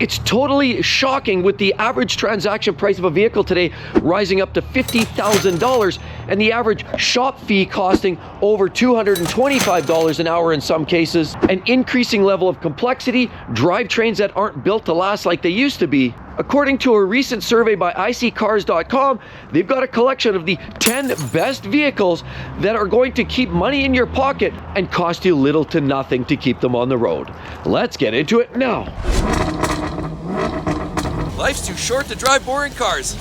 It's totally shocking with the average transaction price of a vehicle today rising up to $50,000 and the average shop fee costing over $225 an hour in some cases. An increasing level of complexity, drivetrains that aren't built to last like they used to be. According to a recent survey by iSeeCars.com, they've got a collection of the 10 best vehicles that are going to keep money in your pocket and cost you little to nothing to keep them on the road. Let's get into it now. Life's too short to drive boring cars.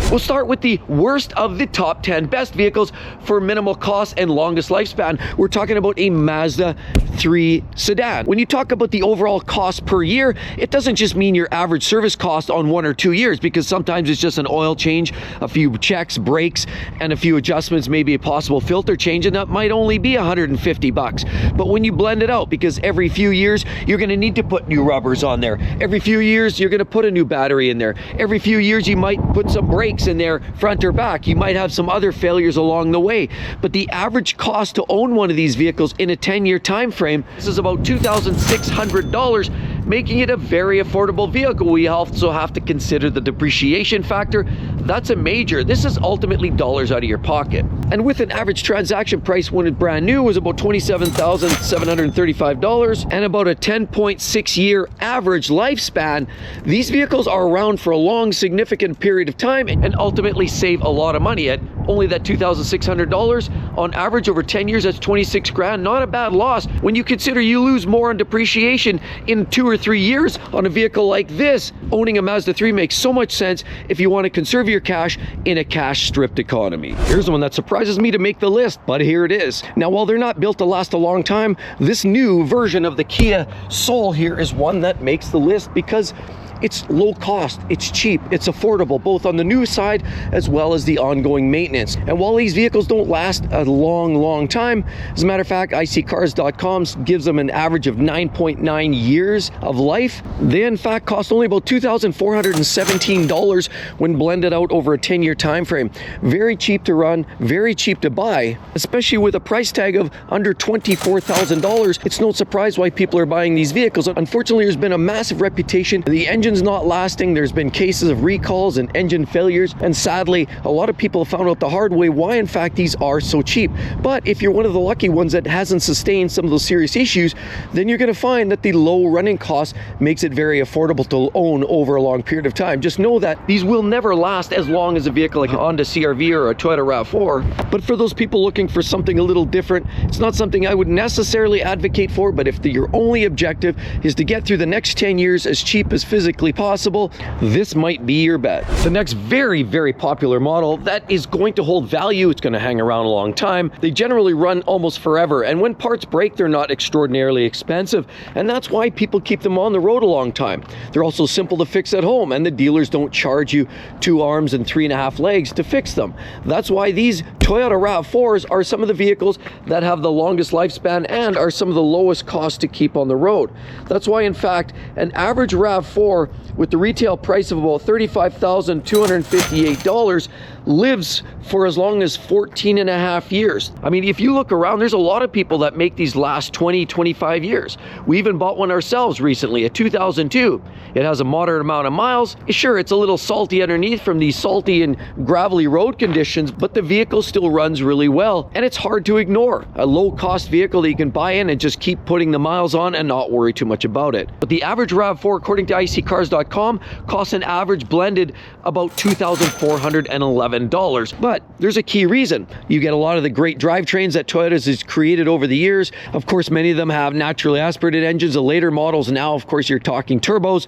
We'll start with the worst of the top 10 best vehicles for minimal cost and longest lifespan. We're talking about a Mazda III Sedan. When you talk about the overall cost per year, it doesn't just mean your average service cost on 1 or 2 years, because sometimes it's just an oil change, a few checks, brakes, and a few adjustments, maybe a possible filter change, and that might only be $150. But when you blend it out, because every few years you're going to need to put new rubbers on there. Every few years you're going to put a new battery in there. Every few years you might put some brakes in there, front or back. You might have some other failures along the way. But the average cost to own one of these vehicles in a 10-year time frame, this is about $2,600, making it a very affordable vehicle. We also have to consider the depreciation factor. That's a major. This is ultimately dollars out of your pocket. And with an average transaction price when it brand new was about $27,735 and about a 10.6 year average lifespan, these vehicles are around for a long, significant period of time and ultimately save a lot of money. At only that $2,600 on average over 10 years, that's 26 grand. Not a bad loss when you consider you lose more on depreciation in 2 or 3 years on a vehicle like this. Owning a Mazda 3 makes so much sense if you want to conserve your cash in a cash-stripped economy. Here's the one that surprises me to make the list, but here it is. Now, while they're not built to last a long time, this new version of the Kia Soul here is one that makes the list because it's low cost, it's cheap, it's affordable, both on the new side as well as the ongoing maintenance. And while these vehicles don't last a long time, as a matter of fact, iSeeCars.com gives them an average of 9.9 years of life. They in fact cost only about $2,417 when blended out over a 10-year time frame. Very cheap to run, very cheap to buy, especially with a price tag of under $24,000. It's no surprise why people are buying these vehicles. Unfortunately, there's been a massive reputation. The engine's not lasting. There's been cases of recalls and engine failures, and sadly a lot of people have found out the hard way why in fact these are so cheap. But if you're one of the lucky ones that hasn't sustained some of those serious issues, then you're going to find that the low running cost makes it very affordable to own over a long period of time. Just know that these will never last as long as a vehicle like a Honda CR-V or a Toyota RAV4. But for those people looking for something a little different, it's not something I would necessarily advocate for. But if your only objective is to get through the next 10 years as cheap as physically possible, this might be your bet. The next very popular model that is going to hold value, it's going to hang around a long time. They generally run almost forever, and when parts break, they're not extraordinarily expensive, and that's why people keep them on the road a long time. They're also simple to fix at home, and the dealers don't charge you 2 arms and 3.5 legs to fix them. That's why these Toyota RAV4s are some of the vehicles that have the longest lifespan and are some of the lowest cost to keep on the road. That's why in fact an average RAV4 with the retail price of about $35,258 lives for as long as 14.5 years. I mean, if you look around, there's a lot of people that make these last 20-25 years. We even bought one ourselves recently, a 2002. It has a moderate amount of miles. Sure, it's a little salty underneath from these salty and gravelly road conditions, but the vehicle still runs really well, and it's hard to ignore. A low-cost vehicle that you can buy in and just keep putting the miles on and not worry too much about it. But the average RAV4, according to iSeeCars.com, costs an average blended about $2,411. But there's a key reason. You get a lot of the great drivetrains that Toyota's has created over the years. Of course, many of them have naturally aspirated engines. The later models now, of course, you're talking turbos.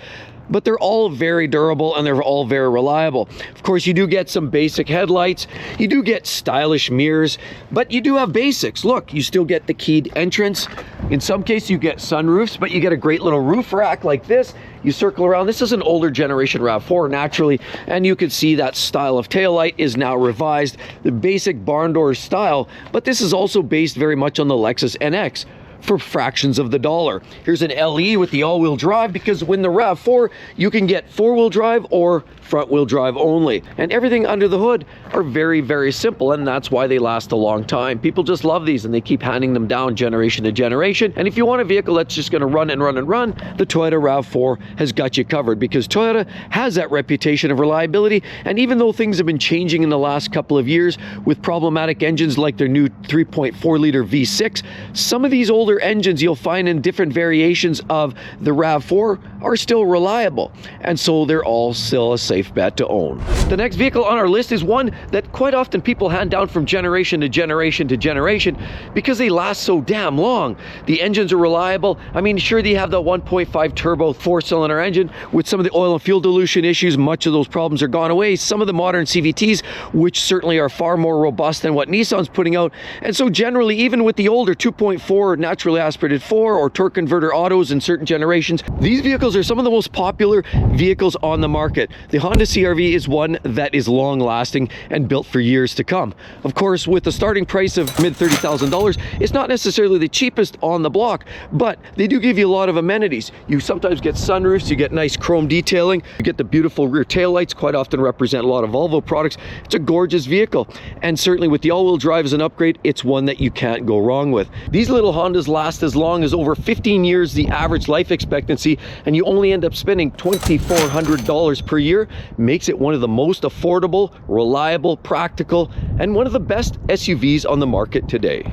But they're all very durable and they're all very reliable. Of course, you do get some basic headlights, you do get stylish mirrors, but you do have basics. Look, you still get the keyed entrance. In some cases, you get sunroofs, but you get a great little roof rack like this. You circle around. This is an older generation RAV4 naturally, and you can see that style of taillight is now revised, the basic barn door style, but this is also based very much on the Lexus NX. for fractions of the dollar. Here's an LE with the all-wheel drive, because when the RAV4, you can get four-wheel drive or front-wheel drive only. And everything under the hood are very, very simple, and that's why they last a long time. People just love these, and they keep handing them down generation to generation. And if you want a vehicle that's just going to run and run and run, the Toyota RAV4 has got you covered, because Toyota has that reputation of reliability. And even though things have been changing in the last couple of years with problematic engines like their new 3.4-liter V6, some of these older engines you'll find in different variations of the RAV4 are still reliable, and so they're all still a safe bet to own. The next vehicle on our list is one that quite often people hand down from generation to generation to generation because they last so damn long. The engines are reliable. I mean, sure, they have the 1.5 turbo 4-cylinder engine with some of the oil and fuel dilution issues. Much of those problems are gone away. Some of the modern CVTs, which certainly are far more robust than what Nissan's putting out. And so generally, even with the older 2.4 naturally aspirated 4 or torque converter autos in certain generations, these vehicles are some of the most popular vehicles on the market. The Honda CR-V is one that is long lasting and built for years to come. Of course, with a starting price of mid $30,000, it's not necessarily the cheapest on the block, but they do give you a lot of amenities. You sometimes get sunroofs, you get nice chrome detailing, you get the beautiful rear taillights, quite often represent a lot of Volvo products. It's a gorgeous vehicle, and certainly with the all-wheel drive as an upgrade, it's one that you can't go wrong with. These little Hondas last as long as over 15 years, the average life expectancy, and you only end up spending $2,400 per year. Makes it one of the most affordable, reliable, practical, and one of the best SUVs on the market today.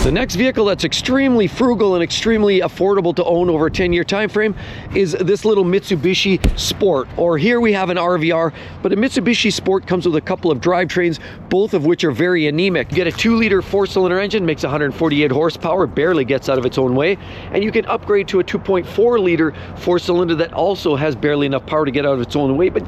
The next vehicle that's extremely frugal and extremely affordable to own over a 10-year time frame is this little Mitsubishi Sport, or here we have an RVR, but a Mitsubishi Sport comes with a couple of drivetrains, both of which are very anemic. You get a 2-liter 4-cylinder engine, makes 148 horsepower, barely gets out of its own way, and you can upgrade to a 2.4-liter 4-cylinder that also has barely enough power to get out of its own way, but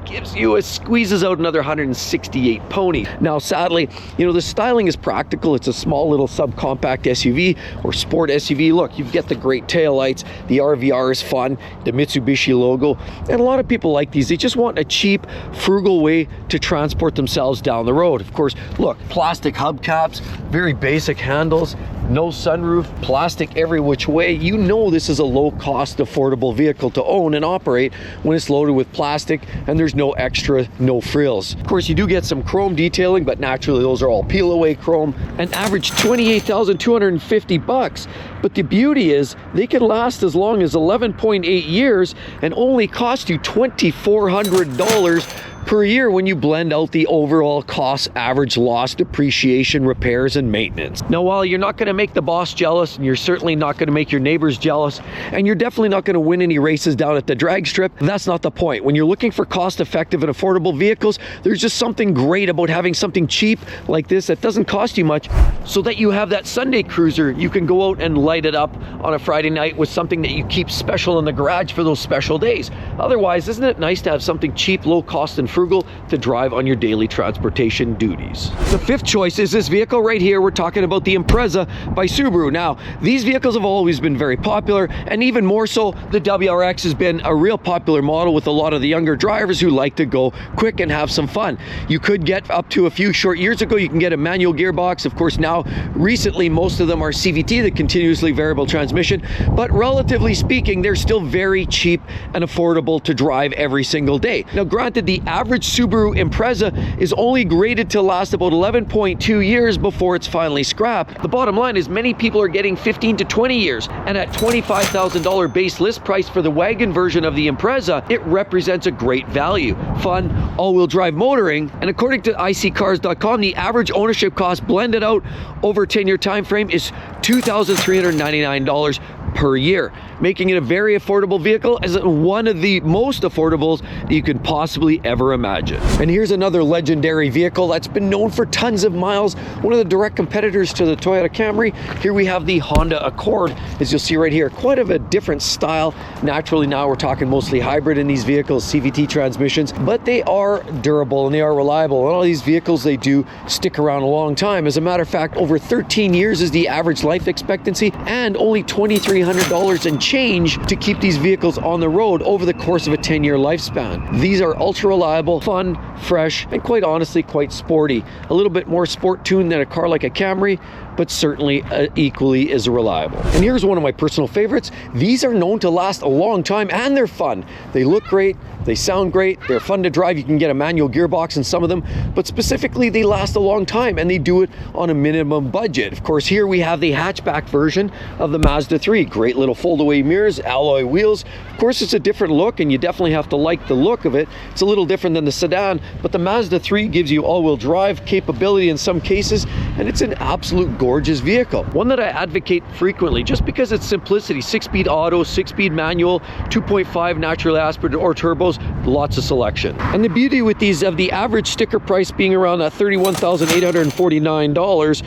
squeezes out another 168 pony. Now, sadly, you know, the styling is practical. It's a small little subcompact SUV or sport SUV. Look, you get the great taillights, the RVR is fun, the Mitsubishi logo, and a lot of people like these. They just want a cheap, frugal way to transport themselves down the road. Of course, look, plastic hubcaps, very basic handles, no sunroof, plastic every which way. You know this is a low-cost, affordable vehicle to own and operate when it's loaded with plastic and there's no extra, no frills. Of course, you do get some chrome detailing, but naturally those are all peel-away chrome, and average $28,250. But the beauty is they can last as long as 11.8 years and only cost you $2,400 per year when you blend out the overall cost, average loss, depreciation, repairs, and maintenance. Now, while you're not going to make the boss jealous, and you're certainly not going to make your neighbors jealous, and you're definitely not going to win any races down at the drag strip, that's not the point. When you're looking for cost-effective and affordable vehicles, there's just something great about having something cheap like this that doesn't cost you much, so that you have that Sunday cruiser. You can go out and light it up on a Friday night with something that you keep special in the garage for those special days. Otherwise, isn't it nice to have something cheap, low cost, and frugal to drive on your daily transportation duties? The fifth choice is this vehicle right here. We're talking about the Impreza by Subaru. Now, these vehicles have always been very popular, and even more so, the WRX has been a real popular model with a lot of the younger drivers who like to go quick and have some fun. You could get up to a few short years ago, you can get a manual gearbox. Of course, now, recently, most of them are CVT, the continuously variable transmission, but relatively speaking, they're still very cheap and affordable to drive every single day. Now, granted, the average Subaru Impreza is only graded to last about 11.2 years before it's finally scrapped. The bottom line is many people are getting 15 to 20 years, and at $25,000 base list price for the wagon version of the Impreza, it represents a great value. Fun, all-wheel drive motoring, and according to iSeeCars.com, the average ownership cost blended out over a 10-year time frame is $2,399 per year, making it a very affordable vehicle, as one of the most affordables that you could possibly ever imagine. And here's another legendary vehicle that's been known for tons of miles, one of the direct competitors to the Toyota Camry. Here we have the Honda Accord, as you'll see right here, quite of a different style. Naturally, now we're talking mostly hybrid in these vehicles, CVT transmissions, but they are durable and they are reliable. And all these vehicles, they do stick around a long time. As a matter of fact, over 13 years is the average life expectancy, and only $2,300 and change to keep these vehicles on the road over the course of a 10-year lifespan. These are ultra reliable, fun, fresh, and quite honestly quite sporty. A little bit more sport tuned than a car like a Camry, but certainly equally as reliable. And here's one of my personal favorites. These are known to last a long time, and they're fun. They look great, they sound great, they're fun to drive. You can get a manual gearbox in some of them, but specifically they last a long time, and they do it on a minimum budget. Of course, here we have the hatchback version of the Mazda 3. Great little fold-away mirrors, alloy wheels. Of course, it's a different look, and you definitely have to like the look of it. It's a little different than the Sedan, but the Mazda 3 gives you all-wheel drive capability in some cases, and it's an absolute gorgeous vehicle. One that I advocate frequently just because it's simplicity. 6-speed auto, 6-speed manual, 2.5 naturally aspirated or turbos, lots of selection. And the beauty with these, of the average sticker price being around that $31,849,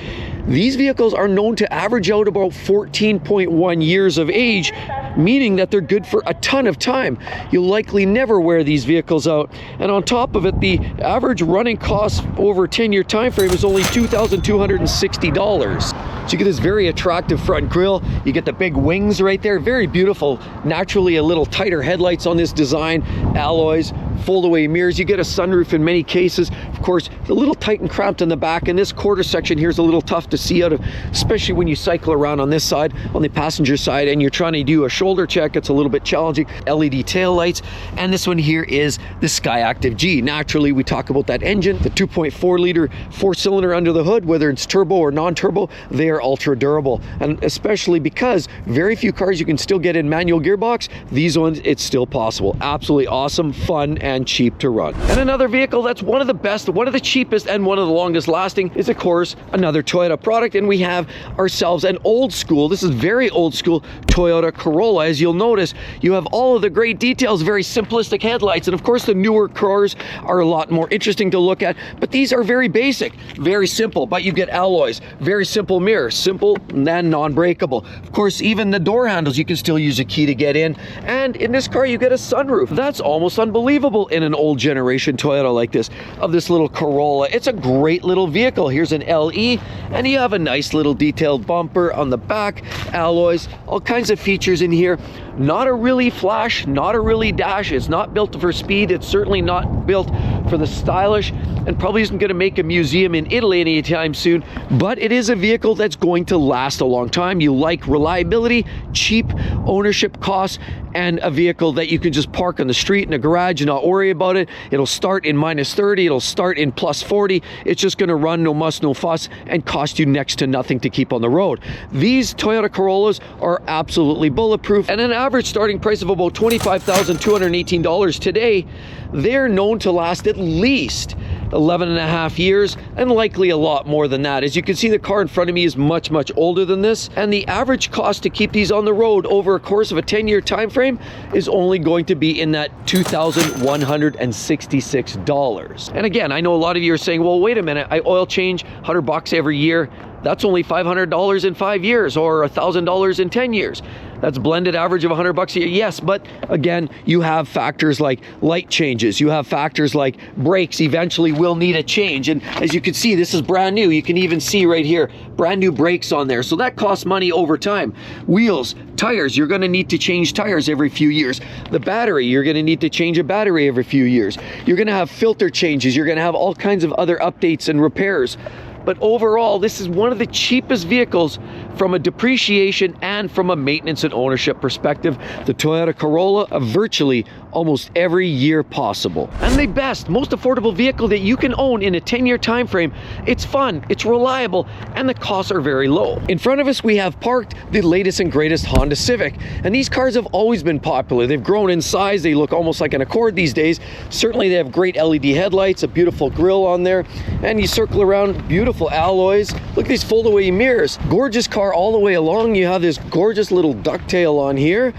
these vehicles are known to average out about 14.1 years of age, meaning that they're good for a ton of time. You'll likely never wear these vehicles out. And on top of it, the average running cost over a 10-year time frame is only $2,260. So you get this very attractive front grille. You get the big wings right there, very beautiful. Naturally, a little tighter headlights on this design, alloys, fold-away mirrors. You get a sunroof in many cases. Of course, a little tight and cramped in the back, and this quarter section here is a little tough to see out of, especially when you cycle around on this side, on the passenger side, and you're trying to do a shoulder check. It's a little bit challenging. LED tail lights, and this one here is the Skyactiv G. Naturally, we talk about that engine, the 2.4 liter 4-cylinder under the hood, whether it's turbo or non-turbo, they are ultra durable, and especially because very few cars you can still get in manual gearbox, these ones it's still possible. Absolutely awesome, fun, and cheap to run. And another vehicle that's one of the best, one of the cheapest, and one of the longest lasting is, of course, another Toyota product, and we have ourselves an old school, this is very old school, Toyota Corolla. As you'll notice, you have all of the great details, very simplistic headlights, and of course the newer cars are a lot more interesting to look at, but these are very basic, very simple, but you get alloys, very simple mirrors, simple and then non-breakable. Of course, even the door handles, you can still use a key to get in, and in this car you get a sunroof. That's almost unbelievable in an old generation Toyota like this, of this little Corolla. It's a great little vehicle. Here's an LE, and you have a nice little detailed bumper on the back, alloys, all kinds of features in here. Not a really flash, not a really dash. It's not built for speed. It's certainly not built for the stylish, and probably isn't going to make a museum in Italy anytime soon, but it is a vehicle that's going to last a long time. You like reliability, cheap ownership costs, and a vehicle that you can just park on the street in a garage and not worry about it. It'll start in -30, it'll start in +40. It's just going to run no muss, no fuss, and cost you next to nothing to keep on the road. These Toyota Corollas are absolutely bulletproof, and an average starting price of about $25,218 today, they're known to last at least 11.5 years, and likely a lot more than that. As you can see, the car in front of me is much, much older than this, and the average cost to keep these on the road over a course of a 10-year time frame is only going to be in that $2,166. And again, I know a lot of you are saying, well, wait a minute, I oil change $100 every year. That's only $500 in 5 years, or $1,000 in 10 years. That's blended average of $100 a year. Yes, but again, you have factors like light changes. You have factors like brakes eventually will need a change. And as you can see, this is brand new. You can even see right here, brand new brakes on there. So that costs money over time. Wheels, tires, you're gonna need to change tires every few years. The battery, you're gonna need to change a battery every few years. You're gonna have filter changes. You're gonna have all kinds of other updates and repairs. But overall, this is one of the cheapest vehicles from a depreciation and from a maintenance and ownership perspective. The Toyota Corolla, virtually almost every year possible. And the best, most affordable vehicle that you can own in a 10-year time frame. It's fun, it's reliable, and the costs are very low. In front of us, we have parked the latest and greatest Honda Civic. And these cars have always been popular. They've grown in size. They look almost like an Accord these days. Certainly, they have great LED headlights, a beautiful grille on there, and you circle around, beautiful alloys. Look at these fold-away mirrors. Gorgeous car all the way along. You have this gorgeous little ducktail on here.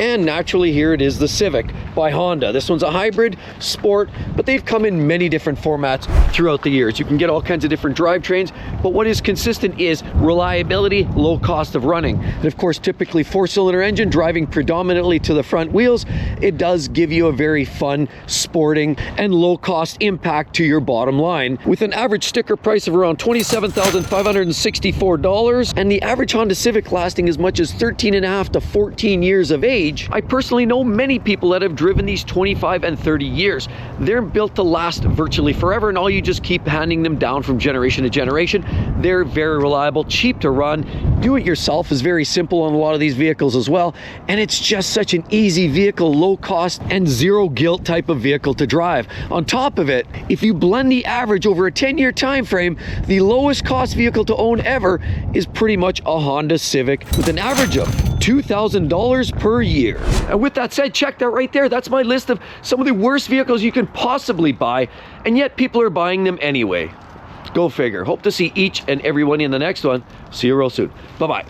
And naturally, here it is, the Civic by Honda. This one's a hybrid, sport, but they've come in many different formats throughout the years. You can get all kinds of different drivetrains, but what is consistent is reliability, low cost of running. And of course, typically 4-cylinder engine driving predominantly to the front wheels, it does give you a very fun, sporting, and low cost impact to your bottom line. With an average sticker price of around $27,564, and the average Honda Civic lasting as much as 13.5 to 14 years of age, age. I personally know many people that have driven these 25 and 30 years. They're built to last virtually forever, and all you just keep handing them down from generation to generation. They're very reliable, cheap to run. Do it yourself is very simple on a lot of these vehicles as well, and it's just such an easy vehicle, low cost and zero guilt type of vehicle to drive. On top of it, if you blend the average over a 10-year time frame, the lowest cost vehicle to own ever is pretty much a Honda Civic with an average of $2,000 per year. And with that said, check that right there. That's my list of some of the worst vehicles you can possibly buy, and yet people are buying them anyway. Go figure. Hope to see each and every one in the next one. See you real soon. Bye-bye.